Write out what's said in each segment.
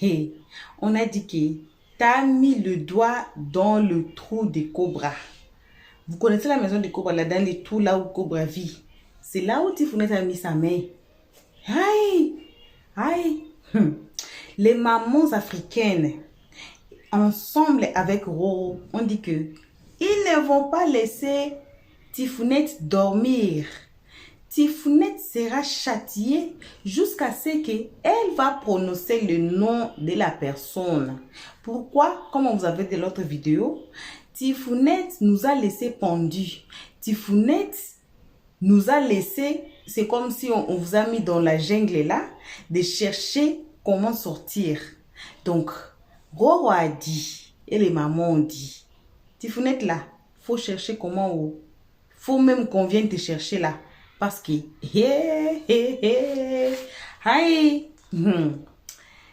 Hey, on a dit que tu as mis le doigt dans le trou des cobras. Vous connaissez la maison des cobras, là, dans les trous là où Cobra vit. C'est là où Tiffounet a mis sa main. Aïe, aïe. Les mamans africaines, ensemble avec Roro, on dit que ils ne vont pas laisser Tiffounet dormir. Tiffounet sera châtiée jusqu'à ce qu'elle va prononcer le nom de la personne. Pourquoi? Comme on vous avait dit dans l'autre vidéo, Tiffounet nous a laissé pendus. Tiffounet nous a laissé, c'est comme si on vous a mis dans la jungle là, de chercher comment sortir. Donc, Roro a dit, et les mamans ont dit, Tiffounet là, faut chercher comment, faut même qu'on vienne te chercher là. Parce que,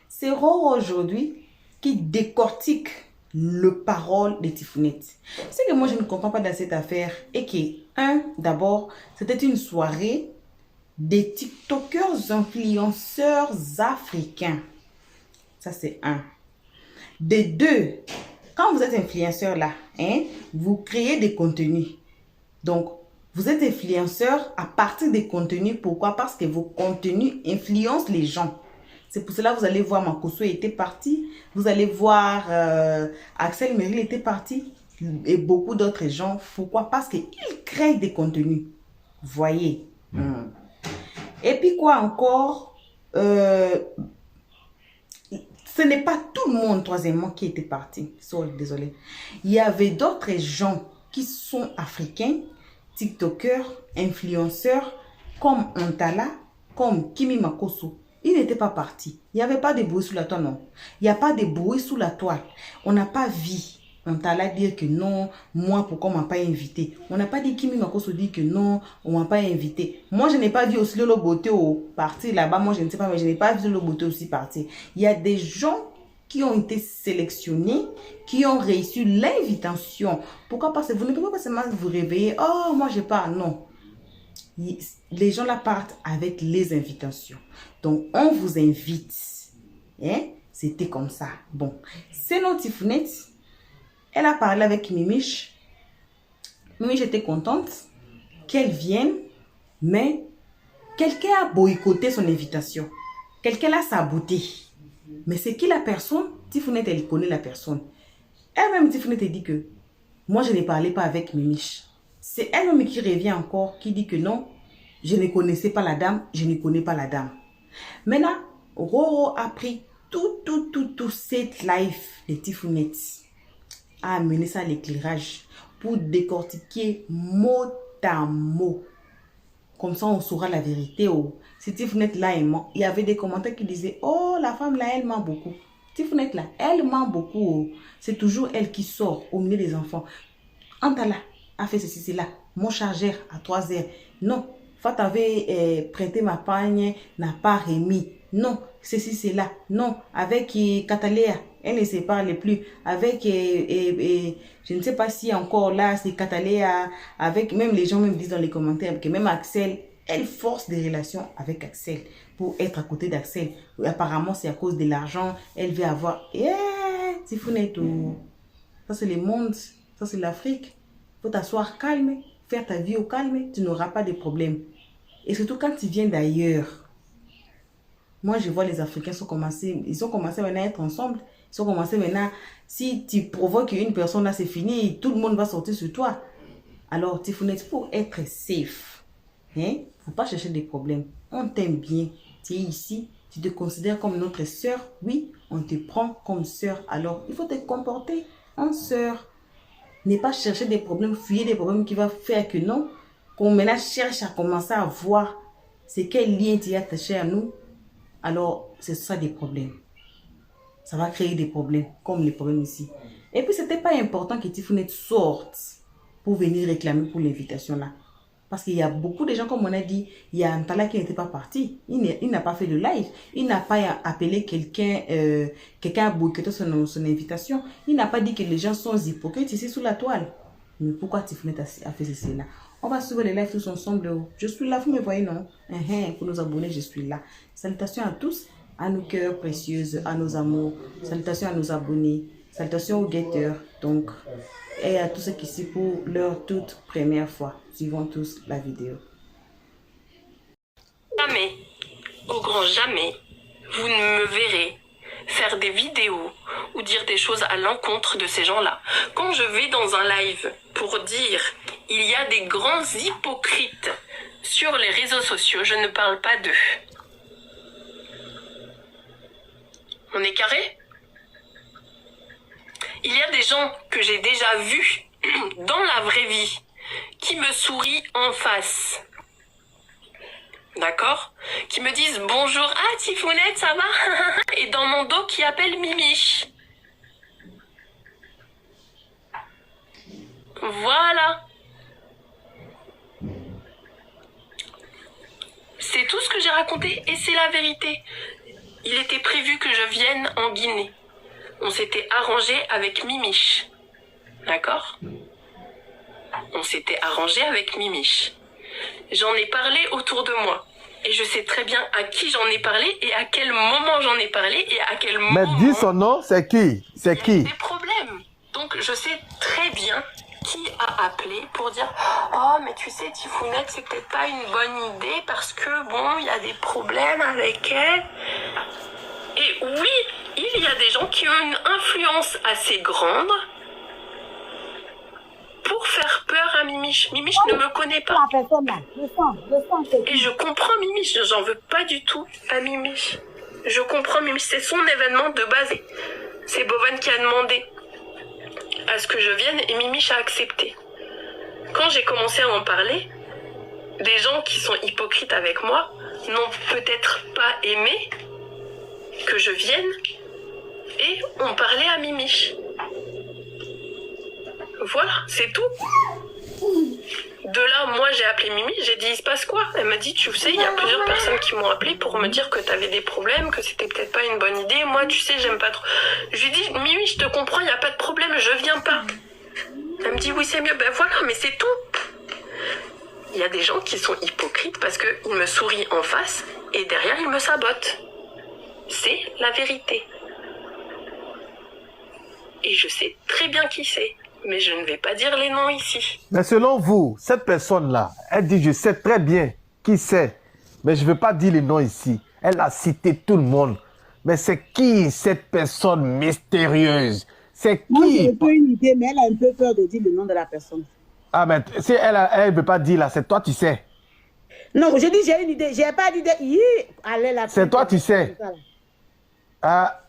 c'est Roro aujourd'hui qui décortique le parole de Tiffounet. C'est que moi, je ne comprends pas dans cette affaire. Et que, d'abord, c'était une soirée des TikTokers influenceurs africains. Ça, c'est un. De deux, quand vous êtes influenceur là, vous créez des contenus. Donc, vous êtes influenceur à partir des contenus. Pourquoi? Parce que vos contenus influencent les gens. C'est pour cela que vous allez voir Makosso était parti. Vous allez voir Axel Meril était parti. Et beaucoup d'autres gens. Pourquoi? Parce qu'ils créent des contenus. Voyez. Et puis quoi encore? Ce n'est pas tout le monde, troisièmement, qui était parti. Désolé. Il y avait d'autres gens qui sont africains, TikTokers, influenceurs, comme Antala, comme Kimi Makosso. Ils n'étaient pas partis. Il n'y avait pas de bruit sous la toile, non. Il n'y a pas de bruit sous la toile. On n'a pas vu Antala dire que non, moi, pourquoi on ne m'a pas invité. On n'a pas dit Kimi Makosso dit que non, on ne m'a pas invité. Moi, je n'ai pas vu aussi Lolo Beauté partir là-bas. Moi, je ne sais pas, mais je n'ai pas vu Lolo Beauté aussi partir. Il y a des gens qui ont été sélectionnés, qui ont reçu l'invitation. Pourquoi? Parce que vous ne pouvez pas seulement vous réveiller. Oh, moi, je pars. Non. Les gens là partent avec les invitations. Donc, on vous invite. C'était comme ça. Bon. C'est notre Tiffounet. Elle a parlé avec Mimiche. Mimiche était contente qu'elle vienne. Mais quelqu'un a boycotté son invitation. Quelqu'un l'a saboté. Mais c'est qui la personne? Tiffounet, elle connaît la personne. Elle-même, Tiffounet, elle dit que moi, je ne parlais pas avec Mimiche. C'est elle-même qui revient encore, qui dit que non, je ne connaissais pas la dame, je ne connais pas la dame. Maintenant, Roro a pris tout cette life de Tiffounet, a amené ça à l'éclairage pour décortiquer mot à mot. Comme ça, on saura la vérité. Si Tiffounet là, il y avait des commentaires qui disaient, oh, la femme là, elle ment beaucoup. Tiffounet là, elle ment beaucoup. C'est toujours elle qui sort au milieu des enfants. Antala a fait ceci, c'est là. Mon chargeur à 3 heures. Non, Fat avait prêté ma pagne, n'a pas remis. Non, ceci, c'est là. Non, avec Cataléa, elle ne se parle plus. Avec, je ne sais pas si encore là, c'est Cataléa. Avec, même les gens même disent dans les commentaires que même Axel, elle force des relations avec Axel pour être à côté d'Axel. Apparemment, c'est à cause de l'argent. Elle veut avoir... Tiffounet, ça c'est le monde, ça c'est l'Afrique. Il faut t'asseoir calme, faire ta vie au calme, tu n'auras pas de problème. Et surtout quand tu viens d'ailleurs. Moi, je vois les Africains ils ont commencé maintenant à être ensemble. Ils ont commencé maintenant, si tu provoques une personne là, c'est fini, tout le monde va sortir sur toi. Alors, Tiffounet, pour être safe, faut pas chercher des problèmes. On t'aime bien, tu es ici, tu te considères comme notre sœur, oui, on te prend comme sœur. Alors, il faut te comporter en sœur. Ne pas chercher des problèmes, fuir des problèmes qui vont faire que non, qu'on maintenant cherche à commencer à voir c'est quel lien tu as attaché à nous. Alors, c'est ça des problèmes. Ça va créer des problèmes, comme les problèmes ici. Et puis, c'était pas important que Tiffounet sorte pour venir réclamer pour l'invitation là. Parce qu'il y a beaucoup de gens, comme on a dit, il y a Antala qui n'était pas parti. Il n'a pas fait de live. Il n'a pas appelé quelqu'un, quelqu'un a boycotté son invitation. Il n'a pas dit que les gens sont hypocrites ici sous la toile. Mais pourquoi Tiffounet a fait ceci là? On va suivre les lives tous ensemble. Je suis là, vous me voyez, non? Pour nous abonner, je suis là. Salutations à tous. à nos cœurs précieuses, à nos amours. Salutations à nos abonnés. Salutations aux guetteurs. Donc, et à tous ceux qui sont pour leur toute première fois. Suivons tous la vidéo. Jamais, au grand jamais, vous ne me verrez faire des vidéos ou dire des choses à l'encontre de ces gens-là. Quand je vais dans un live pour dire il y a des grands hypocrites sur les réseaux sociaux, je ne parle pas d'eux. On est carré? Il y a des gens que j'ai déjà vus dans la vraie vie qui me sourient en face. D'accord? Qui me disent bonjour, ah Tifounette, ça va? Et dans mon dos qui appelle Mimiche. Voilà. C'est tout ce que j'ai raconté et c'est la vérité. Il était prévu que je vienne en Guinée. On s'était arrangé avec Mimiche. D'accord? On s'était arrangé avec Mimiche. J'en ai parlé autour de moi. Et je sais très bien à qui j'en ai parlé et à quel moment j'en ai parlé et à quel moment... Mais dis son nom, c'est qui? C'est qui? Il y a des problèmes. Donc je sais très bien qui a appelé pour dire « Oh, mais tu sais, Tifounette, c'est peut-être pas une bonne idée parce que, bon, il y a des problèmes avec elle. » Et oui, il y a des gens qui ont une influence assez grande pour faire peur à Mimiche. Mimiche ne me connaît pas. Et je comprends Mimiche, j'en veux pas du tout à Mimiche. Je comprends Mimiche, c'est son événement de base. C'est Bovan qui a demandé à ce que je vienne et Mimiche a accepté. Quand j'ai commencé à en parler, des gens qui sont hypocrites avec moi n'ont peut-être pas aimé que je vienne et on parlait à Mimiche. Voilà, c'est tout. De là, moi, j'ai appelé Mimi, j'ai dit, il se passe quoi? Elle m'a dit, tu sais, il y a plusieurs personnes qui m'ont appelé pour me dire que t'avais des problèmes, que c'était peut-être pas une bonne idée. Moi, tu sais, j'aime pas trop. Je lui ai dit, Mimi, je te comprends, il n'y a pas de problème, je viens pas. Elle me dit, oui, c'est mieux. Ben voilà, mais c'est tout. Il y a des gens qui sont hypocrites parce qu'ils me sourient en face et derrière, ils me sabotent. C'est la vérité. Et je sais très bien qui c'est. Mais je ne vais pas dire les noms ici. Mais selon vous, cette personne-là, elle dit, je sais très bien qui c'est, mais je ne veux pas dire les noms ici. Elle a cité tout le monde. Mais c'est qui cette personne mystérieuse? C'est qui? Moi, j'ai un peu une idée, mais elle a un peu peur de dire le nom de la personne. Ah, mais si elle ne veut pas dire là, c'est toi, tu sais. Non, je dis j'ai une idée. J'ai pas dit de... Allez, la C'est toi, tu sais. Ah,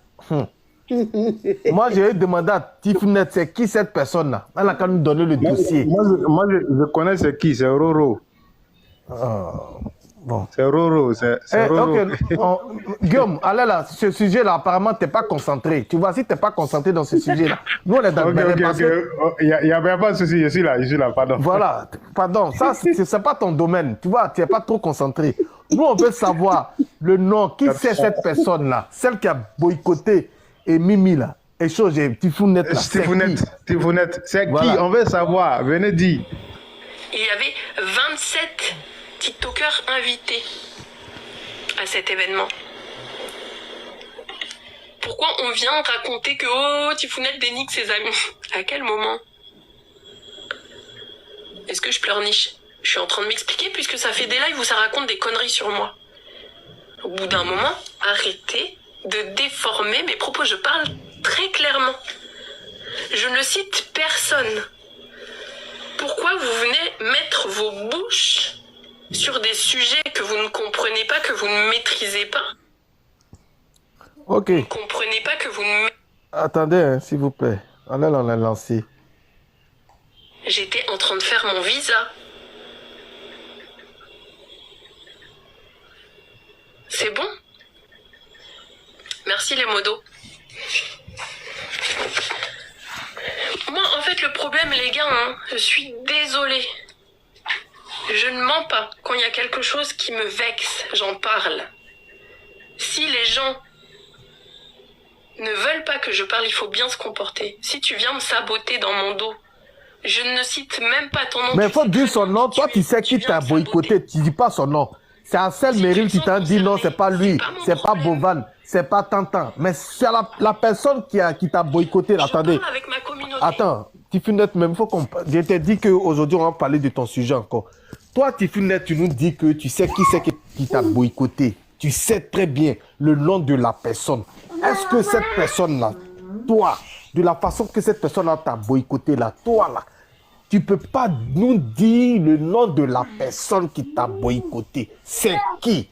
Moi, j'ai demandé à Tifounette, c'est qui cette personne-là? Elle a qu'à nous donner le dossier. Moi, je connais c'est qui, c'est Roro. Bon. C'est Roro, c'est Roro. Guillaume, allez là, ce sujet-là, apparemment, tu n'es pas concentré. Tu vois, si tu n'es pas concentré dans ce sujet-là, nous, on est dans Il n'y a pas de souci, je suis là, pardon. Voilà, pardon, ça, ce n'est pas ton domaine. Tu vois, tu n'es pas trop concentré. Nous, on veut savoir le nom, qui c'est cette personne-là? Celle qui a boycotté et Mimi là, et chose, Tifounette là. Tifounette, c'est voilà. Qui? On veut savoir, venez dire. Il y avait 27 TikTokers invités à cet événement. Pourquoi on vient raconter que oh, Tifounette dénigre ses amis? À quel moment? Est-ce que je pleurniche? Je suis en train de m'expliquer puisque ça fait des lives où ça raconte des conneries sur moi. Au bout d'un moment, arrêtez de déformer mes propos. Je parle très clairement. Je ne cite personne. Pourquoi vous venez mettre vos bouches sur des sujets que vous ne comprenez pas, que vous ne maîtrisez pas? Ok. Vous ne comprenez pas que vous ne... Attendez, hein, s'il vous plaît. Allez, on l'a lancé. J'étais en train de faire mon visa. C'est bon? Merci les modos. Moi, en fait, le problème, les gars, hein, je suis désolée. Je ne mens pas. Quand il y a quelque chose qui me vexe, j'en parle. Si les gens ne veulent pas que je parle, il faut bien se comporter. Si tu viens me saboter dans mon dos, je ne cite même pas ton nom. Mais il faut dire son nom. Toi, tu sais qui t'a boycotté. Tu dis pas son nom. C'est Ansel Meril qui t'a dit non, c'est pas lui. C'est pas Bovan. c'est pas Tantan, mais c'est la personne qui t'a boycotté. Là, attendez. parle avec ma communauté. Attends, Tifunette, même, faut qu'on... Je t'ai dit qu'aujourd'hui, on va parler de ton sujet encore. Toi, Tifunette, tu nous dis que tu sais qui c'est qui t'a boycotté. Tu sais très bien le nom de la personne. Est-ce que cette personne-là, toi, de la façon que cette personne-là t'a boycotté, là, toi, là, tu peux pas nous dire le nom de la personne qui t'a boycotté. C'est qui?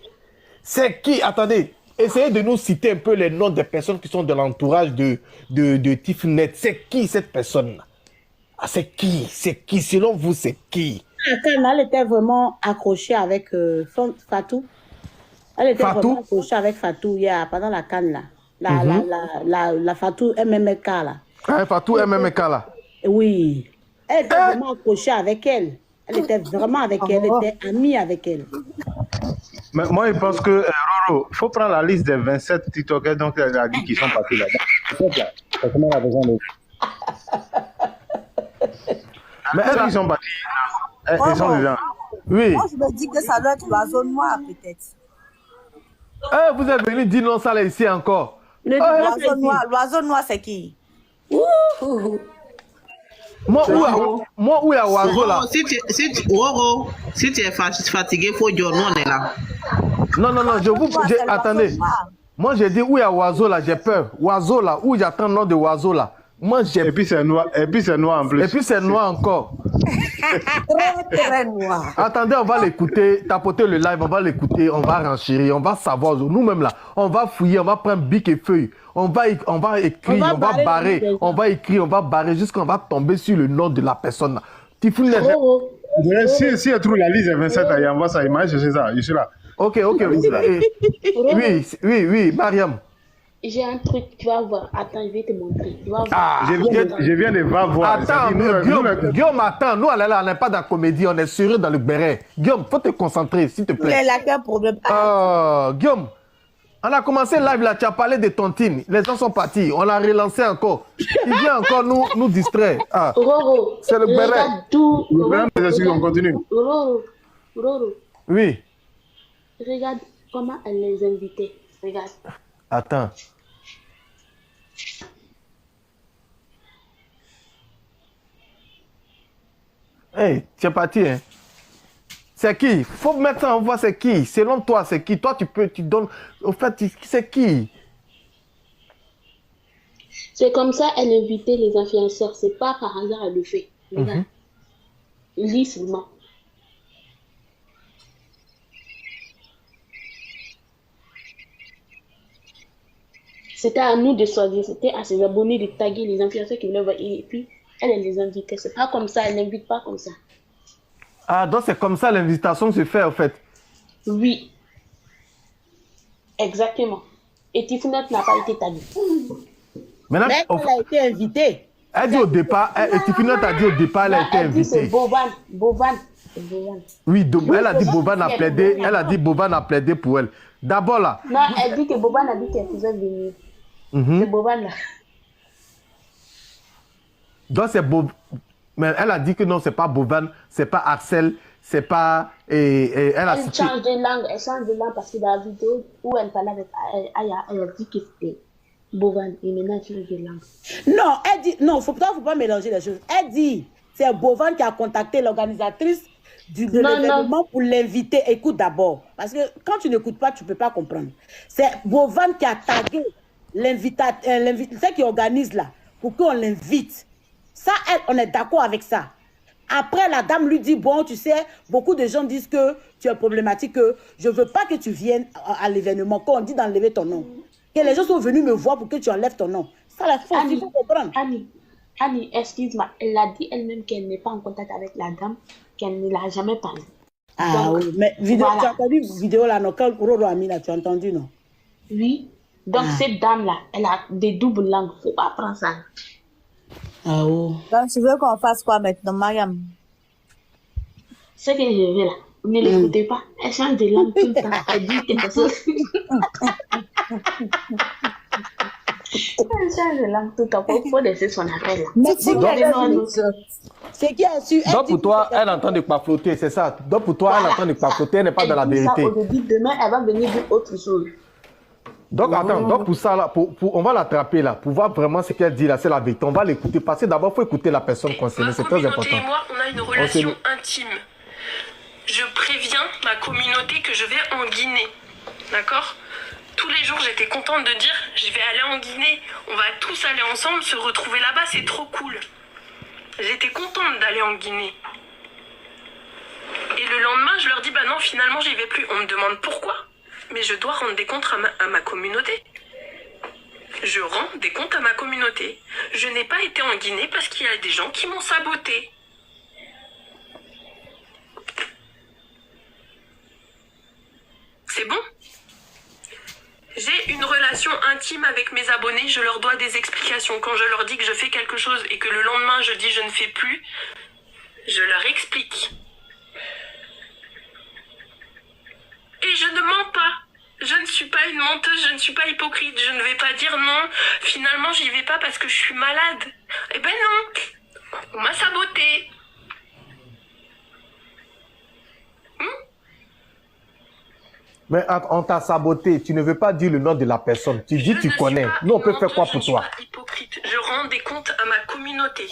C'est qui? Attendez, essayez de nous citer un peu les noms des personnes qui sont de l'entourage de Tifunette. C'est qui cette personne-là? Ah, c'est qui? C'est qui? Selon vous, c'est qui? Elle était vraiment accrochée avec Fatou. Elle était vraiment accrochée avec Fatou pendant la canne là. La Fatou MMK là. Ah, Fatou MMK là. Oui. Elle était vraiment accrochée avec elle. Elle était vraiment avec elle. Elle était amie avec elle. Mais moi, je pense que, Roro, il faut prendre la liste des 27 TikTokers donc elle a dit qu'ils sont partis là-bas. Comment la besoin de... Mais est-ce qu'ils sont partis? Ils sont dedans. Oui. Moi, je me dis que ça doit être l'oiseau noir, peut-être. Vous êtes venu dire non, ça là ici encore. L'oiseau noir, c'est qui? Moi, où est oiseau là? Si tu es fatigué, il faut dire non, on est là. Non, attendez. Moi, j'ai dit où est oiseau là, j'ai peur. Oiseau là, où j'attends le nom de oiseau là. Moi, j'ai... Et puis c'est noir en plus. Et puis c'est noir encore. Très noir. Attendez, on va l'écouter, tapoter le live, on va l'écouter, on va renchérir, on va savoir. Nous-mêmes là, on va fouiller, on va prendre bic et feuille. On va écrire, on va barrer, on va écrire, on va barrer jusqu'on va tomber sur le nom de la personne là. Tifunette. Si elle trouve la liste des 27, il envoie ça, il m'a cherché ça, je suis là. Ok. Oui, Mariam. J'ai un truc, tu vas voir. Attends, je vais te montrer. Tu vas voir. Je viens de voir. Attends, Guillaume, attends. Nous, on n'est pas dans la comédie, on est sérieux dans le béret. Guillaume, faut te concentrer, s'il te plaît. Il a quel problème? Guillaume, on a commencé live là, tu as parlé de tontine. Les gens sont partis, on l'a relancé encore. Il vient encore nous distraire. Roro, c'est le béret. On continue. Roro. Oui. Regarde comment elle les invitait. Regarde. Attends. Hey, tu es parti, hein? C'est qui? Faut mettre ça en voix, c'est qui? Selon toi, c'est qui? Toi, tu donnes... Au fait, c'est qui? C'est comme ça, elle invitait les influenceurs. C'est pas par hasard, elle le fait. Regarde. Lis seulement. C'était à nous de choisir, c'était à ses abonnés de taguer les influenceurs qui voulaient voir. Et puis, elle les invitait. C'est pas comme ça, elle n'invite pas comme ça. Ah, donc c'est comme ça l'invitation se fait, en fait. Oui. Exactement. Et Tifunette n'a pas été taguée. Mais elle a été invitée. Elle dit au départ, Tifunette a dit au départ, elle a été invitée. C'est Bovan. Oui, elle a dit Bovan a plaidé, Bovan a plaidé pour elle. D'abord là. Non, elle dit que Bovan a dit qu'elle pouvait venir. C'est Bovan là. Donc c'est Bovan. Mais elle a dit que non, c'est pas Bovan, c'est pas Axel, c'est pas... Elle change de langue parce que dans la vidéo où elle parlait avec Aya, elle a dit que c'était Bovan et maintenant elle change de langue. Non, elle dit... Non, faut pas mélanger les choses. Elle dit, c'est Bovan qui a contacté l'organisatrice de l'événement pour l'inviter. Écoute d'abord, parce que quand tu n'écoutes pas, tu ne peux pas comprendre. C'est Bovan qui a tagué l'invitateur qui organise là, pour qu'on l'invite. Ça, on est d'accord avec ça. Après, la dame lui dit, bon, tu sais, beaucoup de gens disent que tu es problématique, que je ne veux pas que tu viennes à l'événement, qu'on dit d'enlever ton nom. Que les gens sont venus me voir pour que tu enlèves ton nom. Ça, la faut comprendre. Annie, excuse-moi, elle a dit elle-même qu'elle n'est pas en contact avec la dame, qu'elle ne l'a jamais parlé. Ah donc, oui, mais vidéo, voilà. Tu as entendu vidéo là, non, quand Roro a mis là, tu as entendu, non? Oui, donc cette dame-là, elle a des doubles langues, il ne faut pas prendre ça. Ah oui. Donc tu veux qu'on fasse quoi maintenant, Mariam? Ce que je veux là, ne l'écoutez pas, elle change de langue tout le temps, elle dit quelque chose. Elle change de langue tout le temps, il faut laisser son affaire là. Mais c'est qui a su. Donc pour toi, elle entend de pas flotter, c'est ça. Donc pour toi, elle entend de pas flotter, elle n'est pas dans la vérité. Demain, elle va venir dire autre chose. Donc, attends, donc pour ça, là, on va l'attraper là, pour voir vraiment ce qu'elle dit là, c'est la vérité. On va l'écouter, parce que d'abord, il faut écouter la personne concernée, c'est très important. Et moi, on a une relation intime. Je préviens ma communauté que je vais en Guinée, d'accord? Tous les jours, j'étais contente de dire, je vais aller en Guinée, on va tous aller ensemble, se retrouver là-bas, c'est trop cool. J'étais contente d'aller en Guinée. Et le lendemain, je leur dis, bah non, finalement, j'y vais plus. On me demande pourquoi. Mais je dois rendre des comptes à ma communauté. Je rends des comptes à ma communauté. Je n'ai pas été en Guinée parce qu'il y a des gens qui m'ont saboté. C'est bon? J'ai une relation intime avec mes abonnés, je leur dois des explications. Quand je leur dis que je fais quelque chose et que le lendemain je dis je ne fais plus, je leur explique. Et je ne mens pas. Je ne suis pas une menteuse, je ne suis pas hypocrite. Je ne vais pas dire non, finalement j'y vais pas parce que je suis malade. Eh ben non, on m'a saboté. Mais on t'a saboté, tu ne veux pas dire le nom de la personne. Tu dis tu connais. Nous, on peut faire quoi pour toi? Je ne suis pas hypocrite. Je rends des comptes à ma communauté.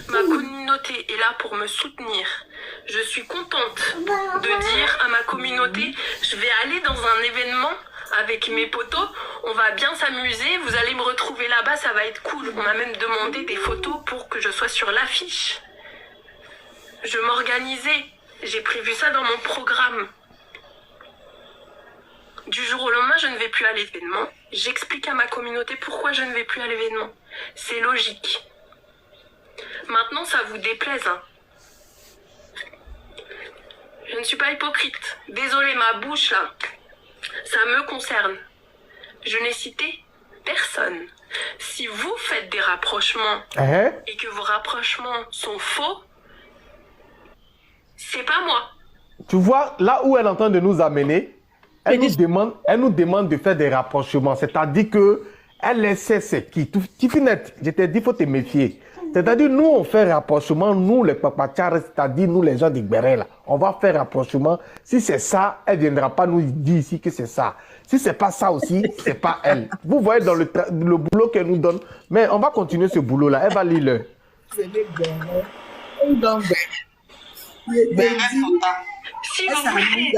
Ma communauté est là pour me soutenir. Je suis contente de dire à ma communauté, je vais aller dans un événement avec mes potos, on va bien s'amuser, vous allez me retrouver là-bas, ça va être cool. On m'a même demandé des photos pour que je sois sur l'affiche. Je m'organisais, j'ai prévu ça dans mon programme. Du jour au lendemain, je ne vais plus à l'événement. J'explique à ma communauté pourquoi je ne vais plus à l'événement. C'est logique. Maintenant, ça vous déplaise, hein. Je ne suis pas hypocrite. Désolée, ma bouche, là, ça me concerne. Je n'ai cité personne. Si vous faites des rapprochements et que vos rapprochements sont faux, c'est pas moi. Tu vois, là où elle est en train de nous amener, elle nous demande de faire des rapprochements. C'est-à-dire que elle sait c'est qui. Tifinette, je t'ai dit, il faut te méfier. C'est-à-dire, nous, on fait rapprochement, nous, les papachars, c'est-à-dire, nous, les gens d'Igbéré, là, on va faire rapprochement. Si c'est ça, elle ne viendra pas nous dire ici que c'est ça. Si c'est pas ça aussi, c'est pas elle. Vous voyez dans le boulot qu'elle nous donne. Mais on va continuer ce boulot-là. Elle va lire le. Si vous voulez.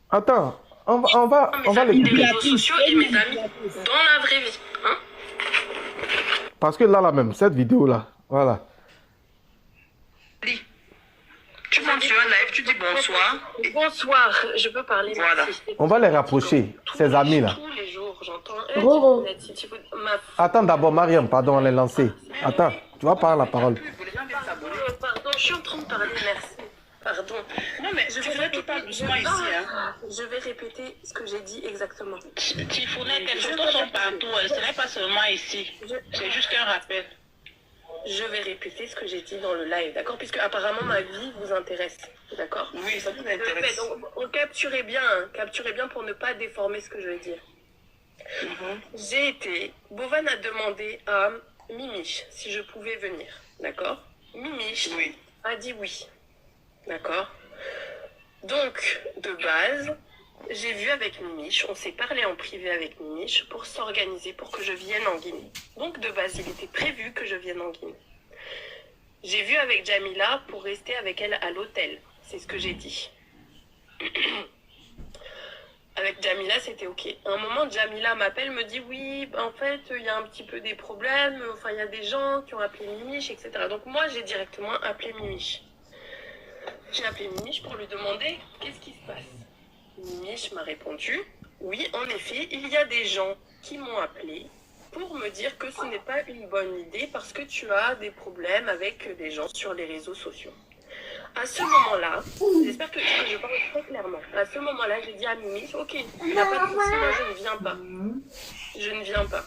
Attends, on va les réseaux sociaux et mes amis dans la vraie vie. Hein? Parce que là même, cette vidéo-là, voilà. Tu montes sur un live, tu dis bonsoir. Bonsoir, je peux parler. Voilà. On va les rapprocher, ces amis-là. Tous les jours, j'entends. Attends d'abord, Mariam, pardon, on les lancer. Attends, tu vas prendre la parole. Pardon, je suis en train de parler, merci. Pardon. Non, mais je vais tout parler doucement ici. Hein. Je vais répéter ce que j'ai dit exactement. Tifounette, tes photos sont partout. Ce n'est pas seulement ici. C'est juste un rappel. Je vais répéter ce que j'ai dit dans le live, d'accord? Puisque apparemment ma vie vous intéresse, d'accord? Oui, ça vous intéresse. Donc, capturez bien pour ne pas déformer ce que je vais dire. J'ai été... Bovan a demandé à Mimiche si je pouvais venir, d'accord? Mimiche a dit oui. D'accord. Donc, de base, j'ai vu avec Mimiche, on s'est parlé en privé avec Mimiche pour s'organiser pour que je vienne en Guinée. Donc, de base, il était prévu que je vienne en Guinée. J'ai vu avec Jamila pour rester avec elle à l'hôtel. C'est ce que j'ai dit. Avec Jamila, c'était OK. À un moment, Jamila m'appelle, me dit oui, en fait, il y a un petit peu des problèmes. Enfin, il y a des gens qui ont appelé Mimiche, etc. Donc, moi, j'ai directement appelé Mimiche. J'ai appelé Mimiche pour lui demander qu'est-ce qui se passe. Mimiche m'a répondu, oui, en effet, il y a des gens qui m'ont appelé pour me dire que ce n'est pas une bonne idée parce que tu as des problèmes avec des gens sur les réseaux sociaux. À ce moment-là, j'espère que je parle très clairement. À ce moment-là, j'ai dit à Mimiche, ok, il n'y a pas de souci, moi je ne viens pas. Je ne viens pas.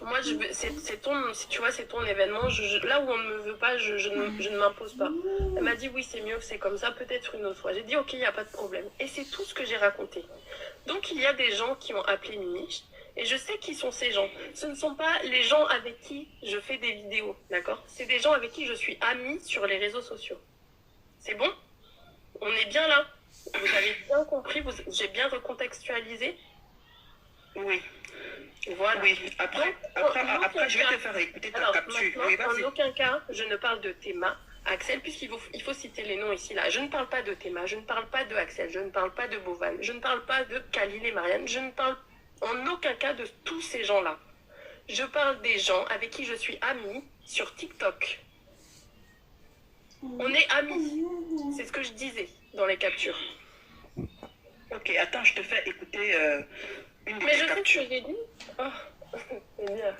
Moi, c'est ton événement. Là où on ne me veut pas, je ne m'impose pas. Elle m'a dit, oui, c'est mieux, c'est comme ça, peut-être une autre fois. J'ai dit, ok, il n'y a pas de problème. Et c'est tout ce que j'ai raconté. Donc, il y a des gens qui ont appelé Mimiche, et je sais qui sont ces gens. Ce ne sont pas les gens avec qui je fais des vidéos, d'accord? C'est des gens avec qui je suis amie sur les réseaux sociaux. C'est bon? On est bien là? Vous avez bien compris, j'ai bien recontextualisé? Oui. Voilà. Oui. Après, je vais te faire écouter ta capture. Oui, en aucun cas, je ne parle de Théma. Axel, il faut citer les noms ici, là. Je ne parle pas de Théma, je ne parle pas de Axel, je ne parle pas de Bovan, je ne parle pas de Khalil et Marianne, je ne parle en aucun cas de tous ces gens-là. Je parle des gens avec qui je suis amie sur TikTok. On est amis. C'est ce que je disais dans les captures. Ok, attends, je te fais écouter une des captures. Mais je sais ce que j'ai dit. Oh, c'est bien.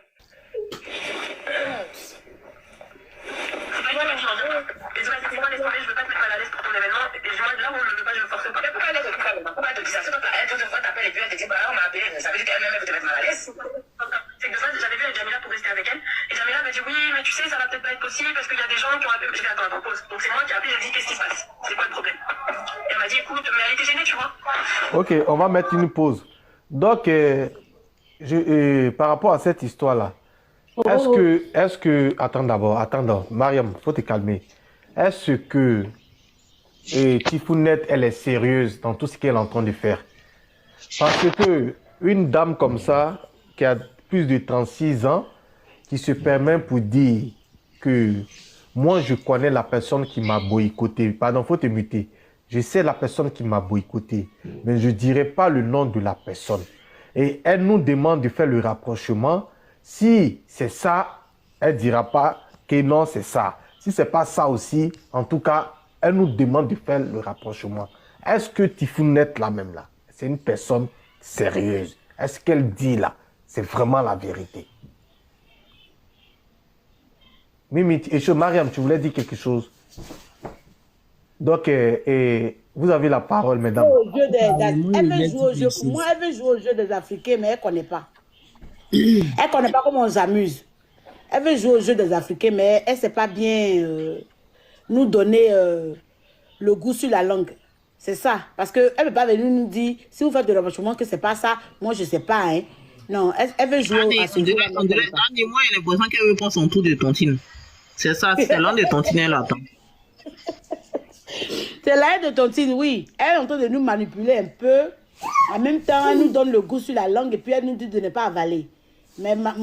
Voilà, excusez-moi, laisse tomber, je veux pas te mettre mal à l'aise pour ton événement. Et là où je veux pas, je force pas. Pourquoi elle te dit ça? C'est pas elle, toute fois t'appelles et puis elle te dit, bah là, on m'a appelé. Ça veut dire qu'elle-même, elle veut te mettre mal à l'aise. C'est que de fois, j'avais vu Jamila pour rester avec elle. Et Jamila m'a dit, oui, mais tu sais, ça va peut-être pas être possible parce qu'il y a des gens qui ont appelé. Je dis, attends, pause. Donc c'est moi qui ai appelé, j'ai dit, qu'est-ce qui se passe? C'est quoi le problème? Elle m'a dit, écoute, mais elle était gênée, tu vois. Ok, on va mettre une pause. Donc, par rapport à cette histoire-là, est-ce que, attends, Mariam, faut te calmer. Est-ce que Tifounette, elle est sérieuse dans tout ce qu'elle est en train de faire? Parce que une dame comme ça, qui a plus de 36 ans, qui se permet pour dire que moi, je connais la personne qui m'a boycotté. Pardon, faut te muter. Je sais la personne qui m'a boycotté, mais je ne dirai pas le nom de la personne. Et elle nous demande de faire le rapprochement. Si c'est ça, elle ne dira pas que non, c'est ça. Si ce n'est pas ça aussi, en tout cas, elle nous demande de faire le rapprochement. Est-ce que Tifounette, là même, là, c'est une personne sérieuse? Est-ce qu'elle dit là, c'est vraiment la vérité? Mimi, et Mariam, tu voulais dire quelque chose? Donc, vous avez la parole, mesdames. Elle veut jouer au jeu. Pour moi, elle veut jouer au jeu des Africains, mais elle ne connaît pas. Elle ne connaît pas comment on s'amuse. Elle veut jouer au jeu des Africains, mais elle ne sait pas bien nous donner le goût sur la langue. C'est ça. Parce qu'elle ne peut pas venir nous dire, si vous faites de rapprochement, que ce n'est pas ça, moi, je ne sais pas. Hein. Non, elle veut jouer à ce jeu. Moi, j'ai l'impression qu'elle veut prendre son tour de tontine. C'est ça, c'est l'un des tontines, là. C'est la haine de tontine, oui. Elle est en train de nous manipuler un peu. En même temps, elle nous donne le goût sur la langue et puis elle nous dit de ne pas avaler. Mais ma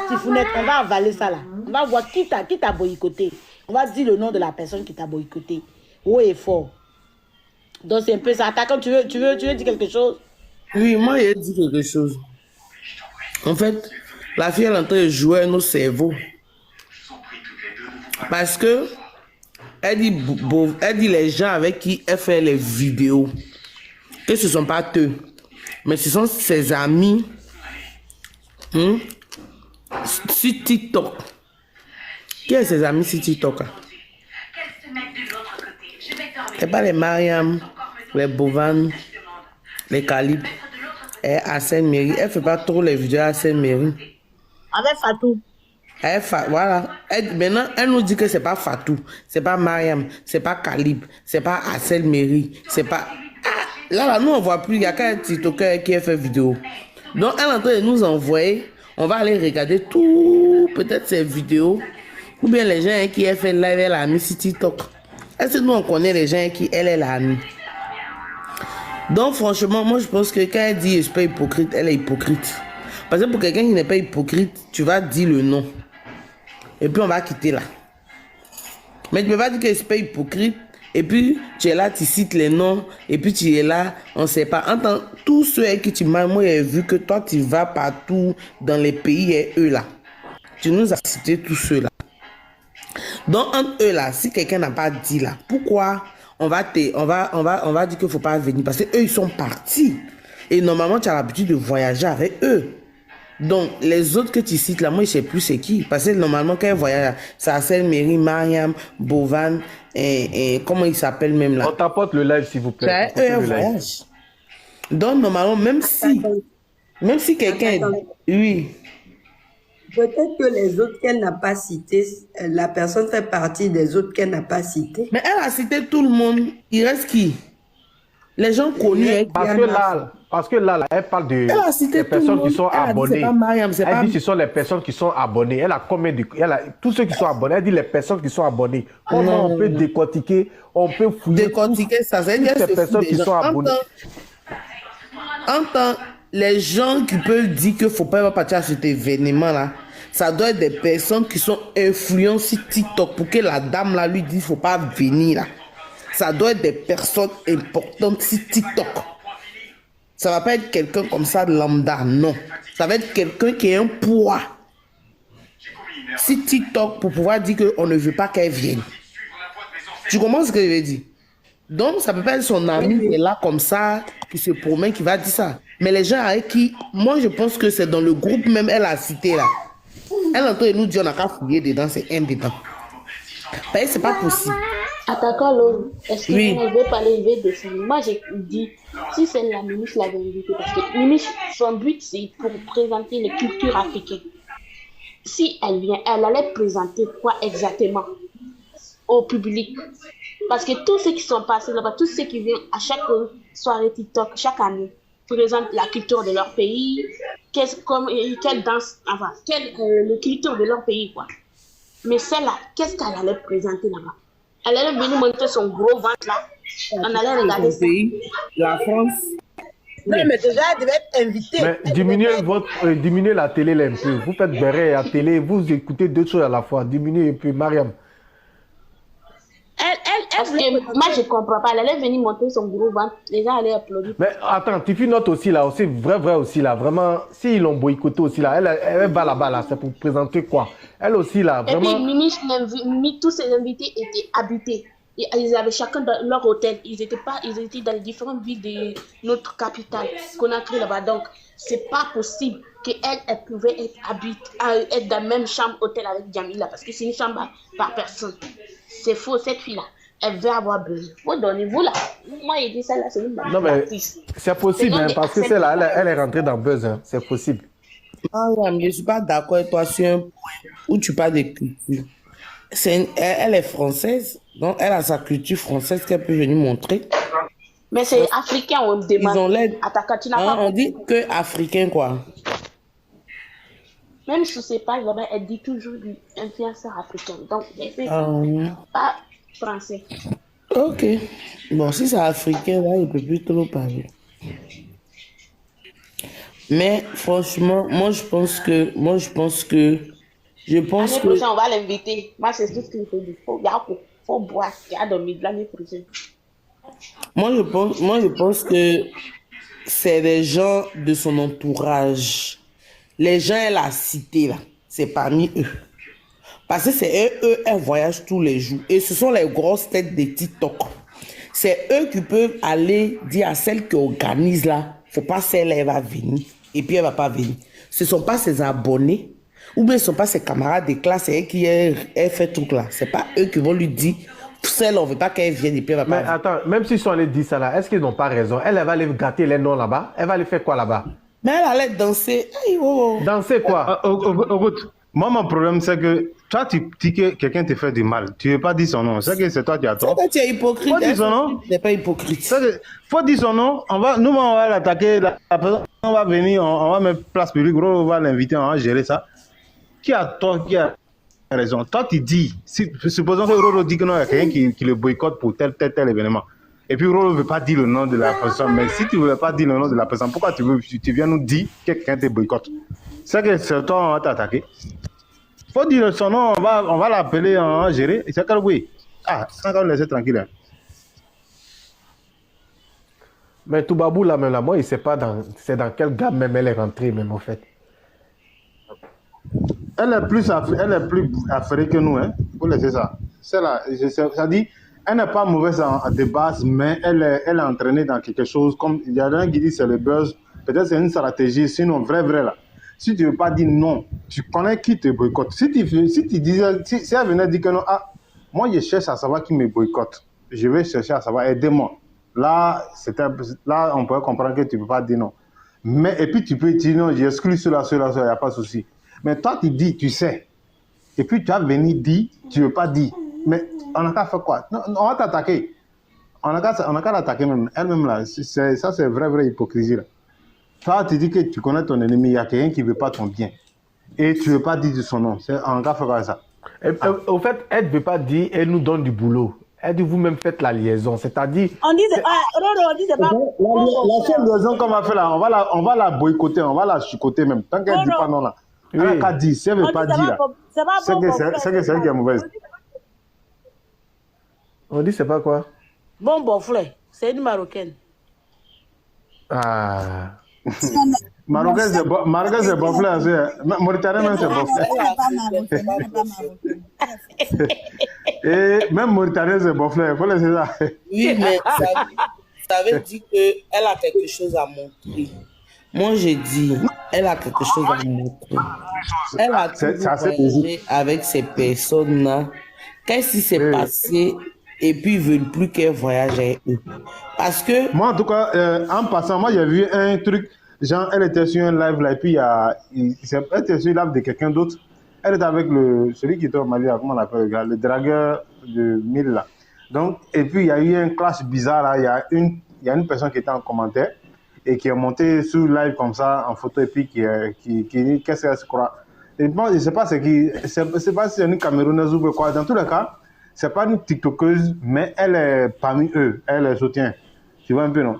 Tifounette, on va avaler ça là. On va voir qui t'a boycotté. On va dire le nom de la personne qui t'a boycotté. Haut et fort. Donc c'est un peu ça. Attaquant, tu veux dire quelque chose? Oui, moi j'ai dit quelque chose. En fait, la fille elle est en train de jouer à nos cerveaux. Parce que elle dit les gens avec qui elle fait les vidéos que ce ne sont pas eux, mais ce sont ses amis sur TikTok. Qui est ses amis sur TikTok? C'est pas les Mariam, les Bovan, les Khalil et Hassan Meri. Elle ne fait pas trop les vidéos à Hassan Meri. Avec Fatou. Voilà. Maintenant, elle nous dit que c'est pas Fatou, c'est pas Mariam, c'est pas Khalib, c'est pas Hassan Meri, c'est pas... Là, nous, on voit plus, il n'y a qu'un TikToker qui a fait vidéo. Donc, elle est en train de nous envoyer, on va aller regarder tout, peut-être ces vidéos, ou bien les gens qui ont fait live, elle a mis sur TikTok. Est-ce que nous, on connaît les gens qui, elle a mis? Donc, franchement, moi, je pense que quand elle dit « je suis pas hypocrite », elle est hypocrite. Parce que pour quelqu'un qui n'est pas hypocrite, tu vas dire le nom. Et puis, on va quitter là. Mais tu ne peux pas dire que je suis pas hypocrite. Et puis, tu es là, tu cites les noms. Et puis, tu es là, on ne sait pas. Entends, tous ceux avec qui tu m'as, moi, j'ai vu que toi, tu vas partout dans les pays et eux là. Tu nous as cité tous ceux-là. Donc, entre eux là, si quelqu'un n'a pas dit là, pourquoi on va dire qu'il ne faut pas venir? Parce qu'eux, ils sont partis. Et normalement, tu as l'habitude de voyager avec eux. Donc, les autres que tu cites là, moi, je ne sais plus c'est qui. Parce que normalement, quand ils voyagent, c'est Hassan Meri, Mariam, Bovan, et comment ils s'appellent même là. On t'apporte le live, s'il vous plaît. C'est eux, un voyage. Donc, normalement, même si quelqu'un... Oui. Peut-être que les autres qu'elle n'a pas cités, la personne fait partie des autres qu'elle n'a pas cités. Mais elle a cité tout le monde. Il reste qui? Les gens connus. Parce que là, elle parle des personnes qui sont abonnées. Elle dit que ce sont les personnes qui sont abonnées. Elle a combien de... tous ceux qui sont abonnés. Elle dit les personnes qui sont abonnées. Comment on peut décortiquer? On peut fouiller. Décortiquer, ça veut dire les personnes qui sont abonnées. Entends, les gens qui peuvent dire qu'il ne faut pas partir à cet événement-là, ça doit être des personnes qui sont influentes sur TikTok pour que la dame là lui dise qu'il ne faut pas venir là. Ça doit être des personnes importantes sur TikTok. Ça ne va pas être quelqu'un comme ça de lambda, non. Ça va être quelqu'un qui a un poids sur TikTok pour pouvoir dire qu'on ne veut pas qu'elle vienne. Tu comprends ce que je veux dire? Donc, ça peut pas être son ami qui est là comme ça, qui se promène, qui va dire ça. Mais les gens avec qui, moi je pense que c'est dans le groupe même, elle a cité là. Elle entend nous dire on n'a qu'à fouiller dedans, c'est un dedans. Ben, c'est pas possible. Attaquant l'autre, est-ce que Oui. je vais parler, je vais descendre. Moi, j'ai dit, si c'est la ministre l'avait invité, parce que ministre, son but, c'est pour présenter les cultures africaines. Si elle vient, elle allait présenter quoi exactement au public? Parce que tous ceux qui sont passés là-bas, tous ceux qui viennent à chaque soirée TikTok, chaque année, présentent la culture de leur pays, quelle danse, enfin, la culture de leur pays, quoi. Mais celle-là, qu'est-ce qu'elle allait présenter là-bas? Elle allait venir montrer son gros ventre là. On allait regarder ça. La France. Non, mais déjà, elle devait être invitée. Mais diminuez la télé là un peu. Vous faites béret à la télé, vous écoutez deux choses à la fois. Diminuez un peu, Mariam. Parce que moi, je comprends pas. Elle allait venir montrer son gros ventre. Les gens allaient applaudir. Mais attends, Tiffy note aussi là, aussi vrai aussi là. Vraiment, s'ils l'ont boycotté aussi là, elle va là-bas là, c'est pour présenter quoi? Elle aussi là, vraiment. Et puis, Mimi, tous ses invités étaient habités. Et ils avaient chacun dans leur hôtel. Ils étaient dans les différentes villes de notre capitale, Conakry là-bas. Donc, c'est pas possible qu'elle pouvait être dans la même chambre hôtel avec Jamila, parce que c'est une chambre par personne. C'est faux, cette fille-là. Elle veut avoir besoin. Vous donnez-vous là. Moi, il dit ça là, c'est une Non, mais c'est possible, hein, parce que celle-là, elle est rentrée dans Buzz, hein, c'est possible. Je ne suis pas d'accord avec toi sur un point où tu parles de culture. Elle est française, donc elle a sa culture française qu'elle peut venir montrer. Mais c'est africain, on demande. Ils ont l'aide. On dit que africain, quoi. Même sur ses pages, là-bas, elle dit toujours influenceur africain. Donc, c'est pas français. Ok. Bon, si c'est africain, là, il ne peut plus trop parler. Mais franchement, moi, je pense que... L'année prochaine, on va l'inviter. Moi, c'est tout ce qu'il faut dire. Faut boire. Il y a dormi de l'année prochaine. Moi, je pense que c'est les gens de son entourage. Les gens, elle a cité là, c'est parmi eux. Parce que c'est eux, elles voyagent tous les jours. Et ce sont les grosses têtes de TikTok. C'est eux qui peuvent aller dire à celle qui organise là, faut pas celle elle va venir. Et puis elle va pas venir. Ce ne sont pas ses abonnés, ou bien ce ne sont pas ses camarades de classe, c'est elle qui elle fait tout là. C'est pas eux qui vont lui dire, celle on veut pas qu'elle vienne et puis elle va pas venir. Attends, même s'ils sont allés dire ça là, est-ce qu'ils n'ont pas raison? Elle va aller gâter les noms là-bas. Elle va aller faire quoi là-bas? Mais elle allait danser. Aïe, oh. Danser quoi? Moi, mon problème, c'est que toi, tu dis que quelqu'un te fait du mal. Tu ne veux pas dire son nom. C'est que c'est toi qui as tort. Tu es hypocrite. Faut dire son nom. Tu n'es pas hypocrite. Faut dire son nom. Nous, on va l'attaquer. La personne, on va venir, on va mettre place publique. On va l'inviter, on va gérer ça. Qui a tort, qui a raison? Toi, tu dis, supposons que Rolo dit que non, il y a quelqu'un qui le boycotte pour tel événement. Et puis Rolo ne veut pas dire le nom de la personne. Mais si tu ne veux pas dire le nom de la personne, pourquoi tu viens nous dire que quelqu'un te boycotte? C'est que c'est toi, on va t'attaquer. Faut dire son nom, on va l'appeler, on va gérer. C'est quel oui? Ah, on va le laisser tranquille. Hein. Mais Toubabou là même là, moi, il ne sait pas c'est dans quelle gamme même elle est rentrée même en fait. Elle est plus affairée que nous, hein. Faut laisser ça. C'est là, ça dit, elle n'est pas mauvaise de base, mais elle est entraînée dans quelque chose. Comme il y a un qui dit c'est le buzz, peut-être c'est une stratégie, sinon vrai là. Si tu ne veux pas dire non, tu connais qui te boycotte. Si elle venait dire que non, moi je cherche à savoir qui me boycotte. Je vais chercher à savoir, aidez-moi. Là, on peut comprendre que tu ne peux pas dire non. Mais, et puis tu peux dire non, j'exclus cela, il n'y a pas de souci. Mais toi, tu dis, tu sais. Et puis tu vas venir dire, tu ne veux pas dire. Mais on n'a qu'à faire quoi? Non, on va t'attaquer. On n'a qu'à l'attaquer même. Elle-même là, ça c'est vraie hypocrisie là. Toi, tu dis que tu connais ton ennemi, il y a quelqu'un qui ne veut pas ton bien. Et tu ne veux pas dire son nom. On n'a qu'à faire ça. Au fait, elle ne veut pas dire, elle nous donne du boulot. Elle dit, vous-même faites la liaison. C'est-à-dire... On dit, c'est pas... La seule liaison qu'on va faire là, on va la boycotter, on va la chicoter même. Tant qu'elle ne dit pas non là. Elle n'a qu'à dire. Si elle ne veut pas dire là, c'est que c'est elle qui est mauvaise. On dit, c'est pas quoi? Bon, frère, c'est une Marocaine. Ah... Marocain, c'est bon frère. Mauritanien, même, c'est bon frère. Et même Mauritanien, c'est bon frère. Il faut laisser ça. Oui, mais ça veut dire qu'elle a quelque chose à montrer. Moi, j'ai dit, elle a quelque chose à montrer. Elle a toujours voyagé avec ces personnes-là. Qu'est-ce qui s'est passé? Et puis, ils ne veulent plus qu'elle voyage avec eux. Parce que... Moi, en tout cas, en passant, moi, j'ai vu un truc. Genre, elle était sur un live là, et puis elle était sur le live de quelqu'un d'autre. Elle était avec celui qui était au Mali, comment on l'appelle le gars, le dragueur de 1000 là. Donc, et puis il y a eu un clash bizarre là. Il y a une personne qui était en commentaire et qui est montée sur le live comme ça, en photo, et puis qui dit qu'est-ce qu'elle se croit. Et bon, je ne sais pas c'est pas si c'est une Camerounaise ou quoi. Dans tous les cas, c'est pas une TikTokeuse, mais elle est parmi eux. Elle les soutient. Tu vois un peu, non?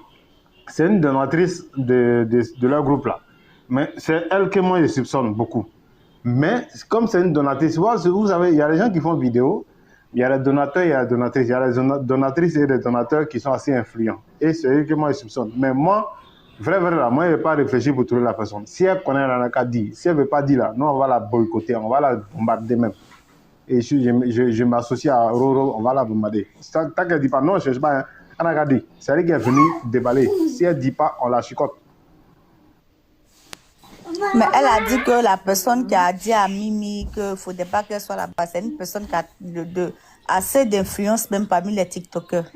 C'est une donatrice de leur groupe là. Mais c'est elle que moi je soupçonne beaucoup. Mais comme c'est une donatrice, vous savez, il y a des gens qui font vidéo, il y a les donateurs, il y a les donatrices, il y a les donatrices et les donateurs qui sont assez influents. Et c'est eux que moi je soupçonne. Mais moi, vrai là, moi je ne vais pas réfléchir pour trouver la personne. Si elle connaît, elle n'a qu'à dire. Si elle ne veut pas dire là, nous on va la boycotter, on va la bombarder même. Et je m'associe à Roro, on va la bombarder. Tant qu'elle ne dit pas non, je ne cherche pas. Hein. Elle a dit, c'est elle qui est venue déballer. Si elle ne dit pas, on la chicote. Mais elle a dit que la personne qui a dit à Mimi qu'il ne faudrait pas qu'elle soit là-bas, c'est une personne qui a assez d'influence même parmi les TikTokers.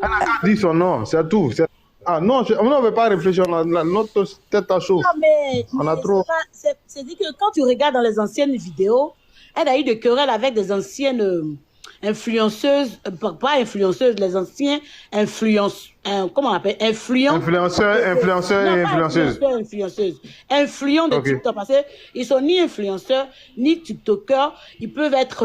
Elle a dit son nom, c'est tout. Ah non, on ne veut pas réfléchir, on a notre tête à chaud. Non, mais on a trop... C'est dit que quand tu regardes dans les anciennes vidéos, elle a eu des querelles avec des anciennes... influenceuses, pas influenceuses, les anciens comment on appelle, influenceurs et influenceuses. Influents de TikTok, parce qu'ils sont ni influenceurs, ni TikTokers, ils peuvent être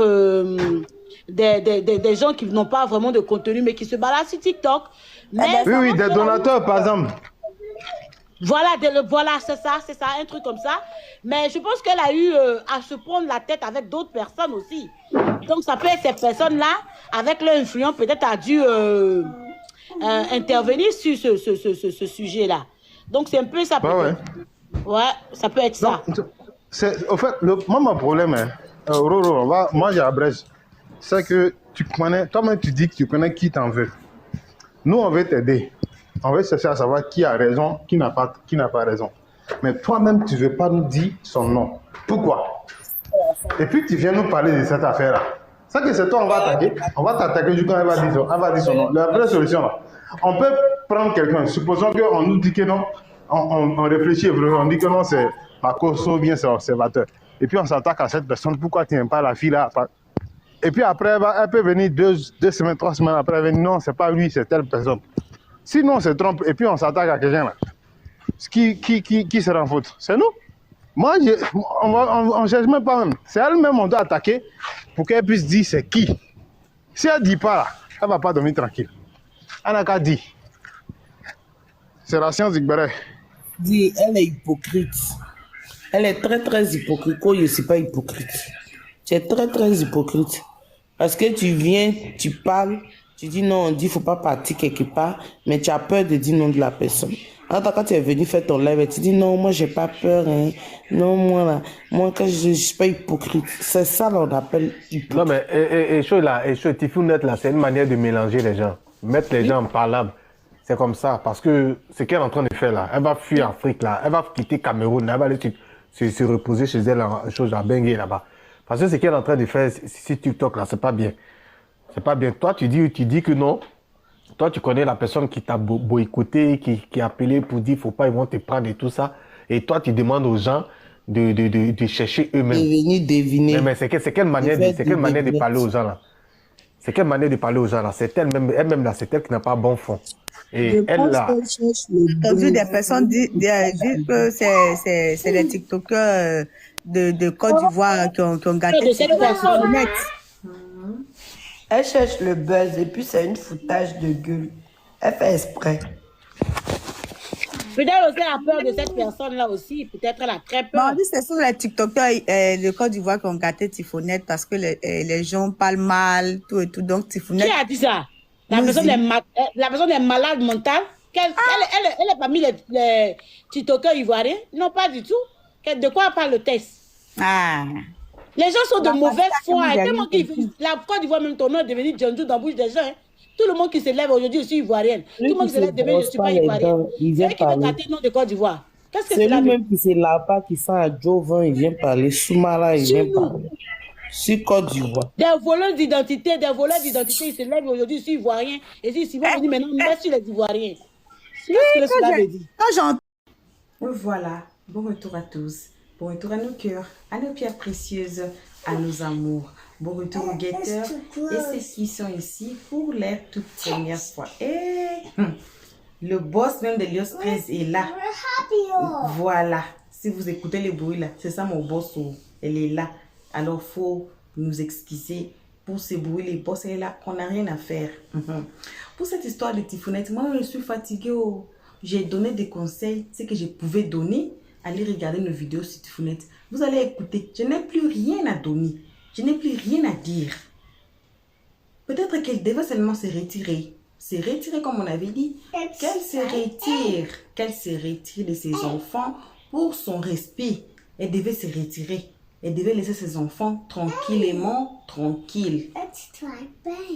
des gens qui n'ont pas vraiment de contenu, mais qui se baladent sur TikTok. Mais oui, des donateurs, par exemple. Voilà, c'est ça, un truc comme ça. Mais je pense qu'elle a eu à se prendre la tête avec d'autres personnes aussi. Donc, ça peut être ces personnes-là, avec leur influence, peut-être a dû intervenir sur ce sujet-là. Donc, c'est un peu ça, peut-être. Ouais, ça peut être ça. Au fait, moi, mon problème, Roro, moi, j'abrège. C'est que tu connais, toi-même, tu dis que tu connais qui t'en veut. Nous, on veut t'aider. On veut chercher à savoir qui a raison, qui n'a pas raison. Mais toi-même, tu ne veux pas nous dire son nom. Pourquoi? Et puis, tu viens nous parler de cette affaire-là. C'est que c'est toi, on va attaquer. On va t'attaquer du coup, elle va dire son nom. La vraie solution, là. On peut prendre quelqu'un. Supposons qu'on nous dit que non. On réfléchit, on dit que non, c'est Marcos ou bien c'est observateur. Et puis, on s'attaque à cette personne. Pourquoi tu n'aimes pas la fille là? Et puis après, elle peut venir 2 semaines, 3 semaines après, elle va dire non, c'est pas lui, c'est telle personne. Sinon, on se trompe et puis on s'attaque à quelqu'un là. Qui sera en faute? C'est nous. Moi, on ne cherche même pas même. C'est elle-même on doit attaquer pour qu'elle puisse dire c'est qui. Si elle ne dit pas là, elle ne va pas dormir tranquille. Elle n'a qu'à dire. C'est la science d'Igbere. Dis, elle est hypocrite. Elle est très très hypocrite. Quoi, je ne suis pas hypocrite. Tu es très très hypocrite. Parce que tu viens, tu parles, tu dis non, on dit qu'il ne faut pas partir quelque part, mais tu as peur de dire non de la personne. Alors, quand tu es venu faire ton live, tu dis non, moi j'ai pas peur. Hein. Non, moi quand je ne suis pas hypocrite. C'est ça qu'on appelle hypocrite. Non, mais Tifounette là, c'est une manière de mélanger les gens. Mettre les gens en parlable. C'est comme ça. Parce que ce qu'elle est en train de faire là, elle va fuir Afrique là, elle va quitter Cameroun, elle va aller se reposer chez elle à Bengué là-bas. Parce que ce qu'elle est en train de faire sur TikTok là, c'est pas bien. C'est pas bien. Toi, tu dis que non. Toi, tu connais la personne qui t'a boycotté, qui a appelé pour dire faut pas, ils vont te prendre et tout ça. Et toi, tu demandes aux gens de chercher eux-mêmes. De venir deviner. Mais c'est quelle manière de parler aux gens là? C'est quelle manière de parler aux gens là? C'est elle-même là, c'est elle qui n'a pas bon fond. Et elle là. J'ai des personnes disent que c'est les TikTokers de Côte d'Ivoire qui ont gâté cette personne. Elle cherche le buzz et puis c'est une foutage de gueule. Elle fait exprès. Peut-être aussi la peur de cette personne-là aussi. Peut-être elle a très peur. Non, c'est sur les TikTokers de Côte d'Ivoire qui ont gâté Tifonette parce que les gens parlent mal, tout et tout. Donc, Tifonette. Qui a dit ça? La personne est malade mentale. Elle est parmi les TikTokers ivoiriens? Non, pas du tout. De quoi parle le texte? Ah. Les gens sont de mauvaise foi. Tellement la Côte d'Ivoire, même ton nom est devenu Djandjou dans la bouche des gens. Hein. Tout le monde qui se lève aujourd'hui, je suis ivoirienne. Tout le monde qui se lève demain, je ne suis pas ivoirienne. C'est lui qui veut gâter le nom de Côte d'Ivoire. Qu'est-ce que c'est cela veut dire? lui-même qui se lave pas, qui sent à Jovan, il vient parler. Soumara, il vient parler. Sur Côte d'Ivoire. Des voleurs d'identité, ils se lèvent aujourd'hui, je suis ivoirien. Et si vous venez maintenant, mais sur les Ivoiriens. Qu'est-ce que cela veut dire? Voilà, bon retour à tous. Bon retour à nos cœurs, à nos pierres précieuses, à nos amours. Bon retour aux guetteurs et ceux qui sont ici pour les toutes premières fois. Le boss même de Lios 13 est là. Voilà, si vous écoutez les bruits là, c'est ça mon boss, elle est là. Alors faut nous excuser pour ces bruits, les boss elle est là, on n'a rien à faire. Pour cette histoire de Tifonette, moi je suis fatiguée. J'ai donné des conseils, ce que je pouvais donner. Allez regarder nos vidéos sur Tifonette. Vous allez écouter, je n'ai plus rien à donner. Je n'ai plus rien à dire. Peut-être qu'elle devait seulement se retirer. Se retirer comme on avait dit. Qu'elle se retire. Qu'elle se retire de ses enfants pour son respect. Elle devait se retirer. Elle devait laisser ses enfants tranquillement, tranquilles.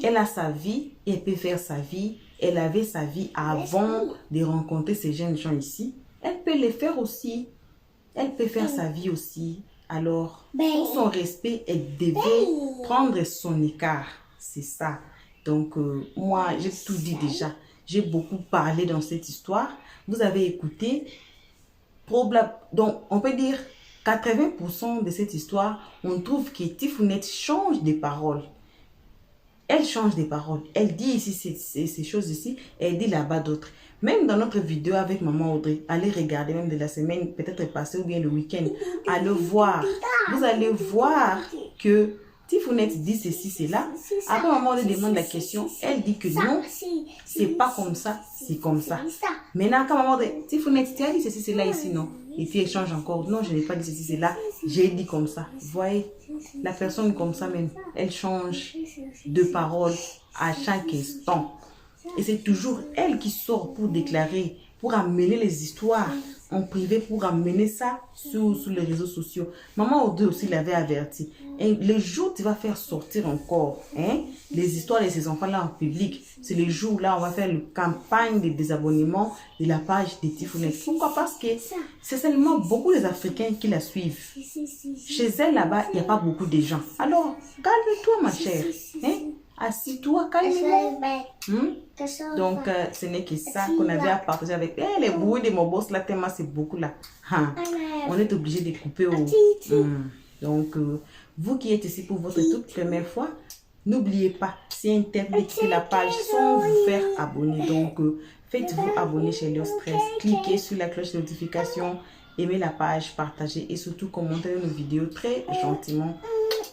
Elle a sa vie, elle peut faire sa vie. Elle avait sa vie avant de rencontrer ces jeunes gens ici. Elle peut le faire aussi. Elle peut faire sa vie aussi. Alors, pour son respect, elle devait prendre son écart. C'est ça. Donc, moi, j'ai tout dit déjà. J'ai beaucoup parlé dans cette histoire. Vous avez écouté. Donc, on peut dire 80% de cette histoire, on trouve que Tifonette change des paroles. Elle change des paroles. Elle dit ici ces choses ici, elle dit là-bas d'autres. Même dans notre vidéo avec Maman Audrey, allez regarder même de la semaine peut-être passée ou bien le week-end. Allez voir. Vous allez voir que Tifonette dit ceci, c'est là. Après Maman Audrey demande la question, elle dit que non, c'est pas comme ça, c'est comme ça. Maintenant quand Maman Audrey, Tifonette, tu as dit ceci, c'est là ici, non? Et puis elle change encore. Non, je n'ai pas dit ceci, c'est là. J'ai dit comme ça. Vous voyez, la personne comme ça même, elle change de parole à chaque instant. Et c'est toujours elle qui sort pour déclarer, pour amener les histoires en privé, pour amener ça sur les réseaux sociaux. Maman Audrey aussi l'avait averti. Et le jour où tu vas faire sortir encore les histoires de ces enfants-là en public, c'est le jour où là on va faire une campagne de désabonnement de la page de Tifonette. Pourquoi? Parce que c'est seulement beaucoup les Africains qui la suivent. Chez elle là-bas, il n'y a pas beaucoup de gens. Alors, calme-toi ma chère. Assis-toi, calme-toi. Donc, ce n'est que ça qu'on avait à partager avec. Les bruits de mon boss, là, tellement c'est beaucoup là. On est obligé de couper. Donc, vous qui êtes ici pour votre toute première fois, n'oubliez pas, c'est interdit la page sans vous faire abonner. Donc, faites-vous abonner chez Lios 13. Cliquez sur la cloche de notification, aimez la page, partagez et surtout commentez nos vidéos très gentiment.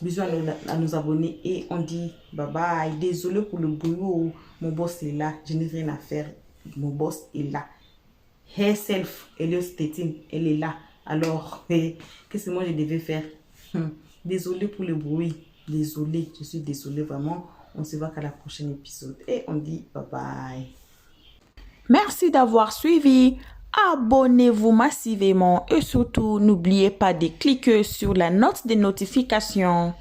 Bisous à nos abonnés et on dit bye bye. Désolé pour le bruit. Mon boss est là. Je n'ai rien à faire. Mon boss est là. Herself, Elios Tétine, elle est là. Alors, qu'est-ce que moi je devais faire? Désolé pour le bruit. Désolé. Je suis désolé vraiment. On se voit qu'à la prochaine épisode. Et on dit bye bye. Merci d'avoir suivi. Abonnez-vous massivement et surtout n'oubliez pas de cliquer sur la note de notification.